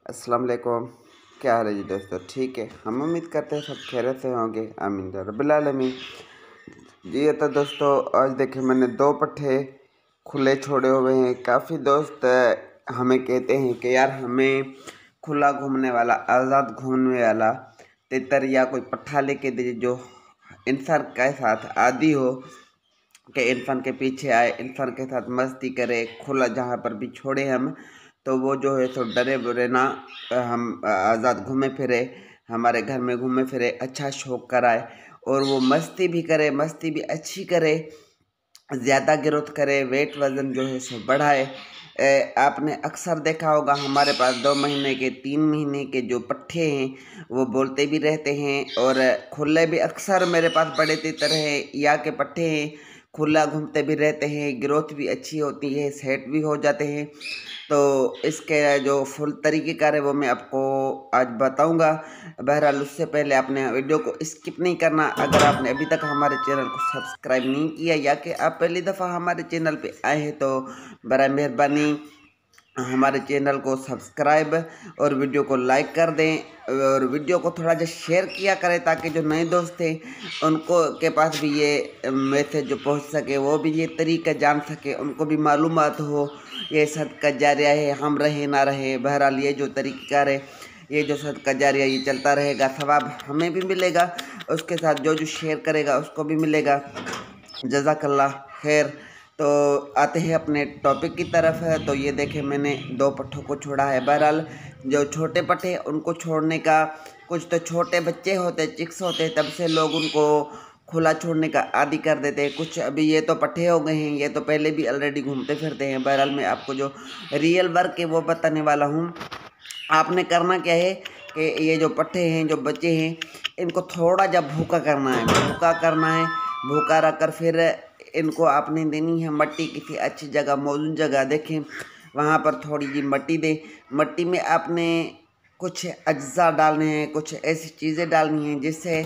अस्सलाम वालेकुम। क्या हाल है जी दोस्तों? ठीक है, हम उम्मीद करते हैं सब खैरियत से होंगे। आमीन या रब्बिल आलमीन। जी तो दोस्तों, आज देखे मैंने दो पट्ठे खुले छोड़े हुए हैं। काफ़ी दोस्त हमें कहते हैं कि यार हमें खुला घूमने वाला, आज़ाद घूमने वाला तितर या कोई पट्ठा लेके दे जो इंसान के साथ आदी हो, कि इंसान के पीछे आए, इंसान के साथ मस्ती करे, खुला जहाँ पर भी छोड़े हम, तो वो जो है सो डरे बुरे ना, हम आज़ाद घूमे फिरे, हमारे घर में घूमे फिरे, अच्छा शौक कराए और वो मस्ती भी करे, मस्ती भी अच्छी करे, ज़्यादा ग्रोथ करे, वेट वज़न जो है सो बढ़ाए। आपने अक्सर देखा होगा हमारे पास 2 महीने के 3 महीने के जो पट्ठे हैं वो बोलते भी रहते हैं, और खुले भी अक्सर मेरे पास बड़े तितर है या के पट्ठे हैं, खुला घूमते भी रहते हैं, ग्रोथ भी अच्छी होती है, सेट भी हो जाते हैं। तो इसके जो फुल तरीक़ेकार है वो मैं आपको आज बताऊंगा। बहरहाल उससे पहले आपने वीडियो को स्किप नहीं करना। अगर आपने अभी तक हमारे चैनल को सब्सक्राइब नहीं किया या कि आप पहली दफ़ा हमारे चैनल पे आए हैं तो बराए मेहरबानी हमारे चैनल को सब्सक्राइब और वीडियो को लाइक कर दें, और वीडियो को थोड़ा सा शेयर किया करें ताकि जो नए दोस्त हैं उनको के पास भी ये मैसेज जो पहुंच सके, वो भी ये तरीका जान सके, उनको भी मालूमात हो ये सदका जारिया है, हम रहे ना रहे। बहरहाल ये जो तरीक़ाकार है, ये जो सदका जारिया ये चलता रहेगा, सवाब हमें भी मिलेगा, उसके साथ जो जो शेयर करेगा उसको भी मिलेगा। जज़ाकल्लाह खैर। तो आते हैं अपने टॉपिक की तरफ है। तो ये देखे मैंने दो पट्ठों को छोड़ा है। बहरहाल जो छोटे पट्ठे उनको छोड़ने का, कुछ तो छोटे बच्चे होते, चिक्स होते, तब से लोग उनको खुला छोड़ने का आदी कर देते हैं। कुछ अभी ये तो पट्ठे हो गए हैं, ये तो पहले भी ऑलरेडी घूमते फिरते हैं। बहरहाल मैं आपको जो रियल वर्क है वो बताने वाला हूँ। आपने करना क्या है कि ये जो पट्ठे हैं, जो बच्चे हैं, इनको थोड़ा जब भूखा करना है, भूखा करना है, भूखा रख कर फिर इनको आपने देनी है मट्टी, किसी अच्छी जगह, मौजूद जगह देखें वहाँ पर थोड़ी जी मट्टी दें। मट्टी में आपने कुछ अज्जा डालने हैं, कुछ ऐसी चीज़ें डालनी हैं जिससे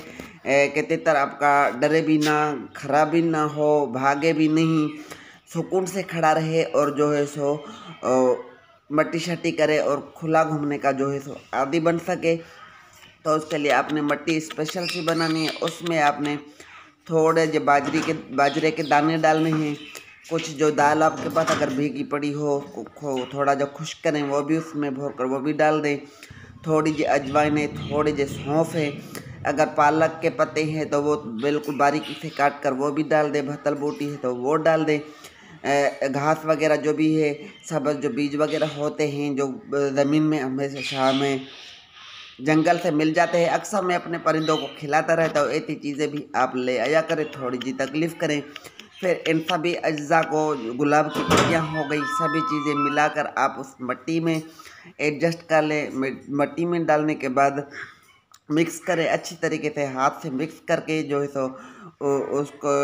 कि तितर आपका डरे भी ना, खराब भी ना हो, भागे भी नहीं, सुकून से खड़ा रहे और जो है सो मट्टी शट्टी करे और खुला घूमने का जो है सो आदी बन सके। तो उसके लिए आपने मट्टी स्पेशल सी बनानी है। उसमें आपने थोड़े जो बाजरे के दाने डालने हैं, कुछ जो दाल आपके पास अगर भीगी पड़ी हो थोड़ा जो खुश्क करें वो भी उसमें भोर कर वो भी डाल दें। थोड़ी जी अजवाइन है, थोड़ी जी सौंफ है, अगर पालक के पत्ते हैं तो वो बिल्कुल बारीकी से काट कर वो भी डाल दें, भतल बूटी है तो वो डाल दें। घास वगैरह जो भी है, सब जो बीज वगैरह होते हैं जो ज़मीन में हमेशा शाह में जंगल से मिल जाते हैं, अक्सर मैं अपने परिंदों को खिलाता रहता हूँ। ऐसी चीज़ें भी आप ले आया करें, थोड़ी जी तकलीफ़ करें। फिर इन सभी अज्जा को, गुलाब की पत्तियाँ हो गई, सभी चीज़ें मिलाकर आप उस मट्टी में एडजस्ट कर लें। मट्टी में डालने के बाद मिक्स करें अच्छी तरीके से, हाथ से मिक्स करके जो है सो उसको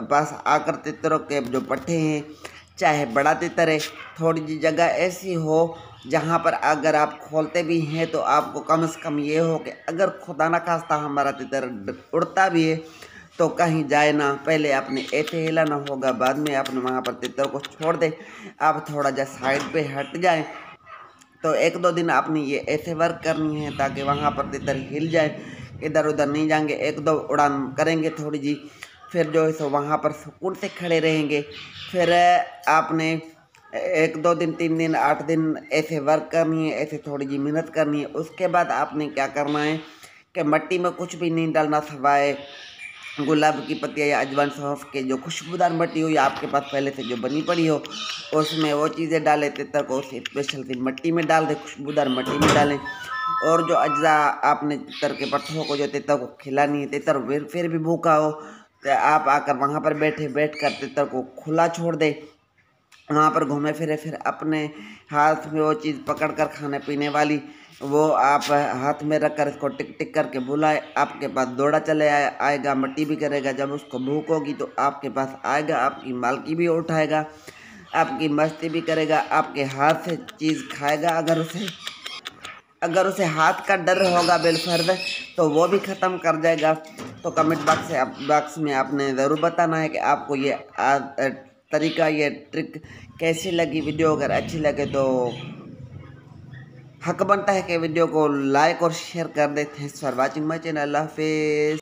बस आकर तितरों के जो पट्टे हैं, चाहे बड़ा तितर है, थोड़ी सी जगह ऐसी हो जहाँ पर अगर आप खोलते भी हैं तो आपको कम से कम ये हो कि अगर खुदा न खास्ता हमारा तितर उड़ता भी है तो कहीं जाए ना, पहले आपने ऐसे हिलाना होगा, बाद में आपने वहाँ पर तितर को छोड़ दे। आप थोड़ा जा साइड पे हट जाए तो 1-2 दिन आपने ये ऐसे वर्क करनी है ताकि वहाँ पर तितर हिल जाए, इधर उधर नहीं जाएंगे, 1-2 उड़ान करेंगे थोड़ी जी, फिर जो है सो वहाँ पर सुकून से खड़े रहेंगे। फिर आपने 1-2 दिन, 3 दिन, 8 दिन ऐसे वर्क करनी है, ऐसे थोड़ी जी मेहनत करनी है। उसके बाद आपने क्या करना है कि मट्टी में कुछ भी नहीं डालना सिवाय गुलाब की पत्तियाँ या अजवाइन सौंफ के जो खुशबूदार मट्टी हो या आपके पास पहले से जो बनी पड़ी हो, उसमें वो चीज़ें डालें। तितर को उस स्पेशल सी मट्टी में डाल दें, खुशबूदार मट्टी में डालें। और जो अज्जा आपने तितर के पट्ठों को, जो तितर को खिलानी है, तितर फिर भी भूखा हो तो आप आकर वहाँ पर बैठ कर तितर को खुला छोड़ दें, वहाँ पर घूमे फिरे। फिर अपने हाथ में वो चीज़ पकड़ कर खाने पीने वाली वो आप हाथ में रख कर इसको टिक टिक करके बुलाए, आपके पास दौड़ा चले आएगा, मट्टी भी करेगा। जब उसको भूख होगी तो आपके पास आएगा, आपकी मालकी भी उठाएगा, आपकी मस्ती भी करेगा, आपके हाथ से चीज़ खाएगा। अगर उसे हाथ का डर होगा बिलफर्ज तो वो भी ख़त्म कर जाएगा। तो कमेंट बॉक्स में आपने ज़रूर बताना है कि आपको ये तरीका, ये ट्रिक कैसी लगी। वीडियो अगर अच्छी लगे तो हक बनता है कि वीडियो को लाइक और शेयर कर दें। Thanks for watching my channel. अल्लाह हाफिज़।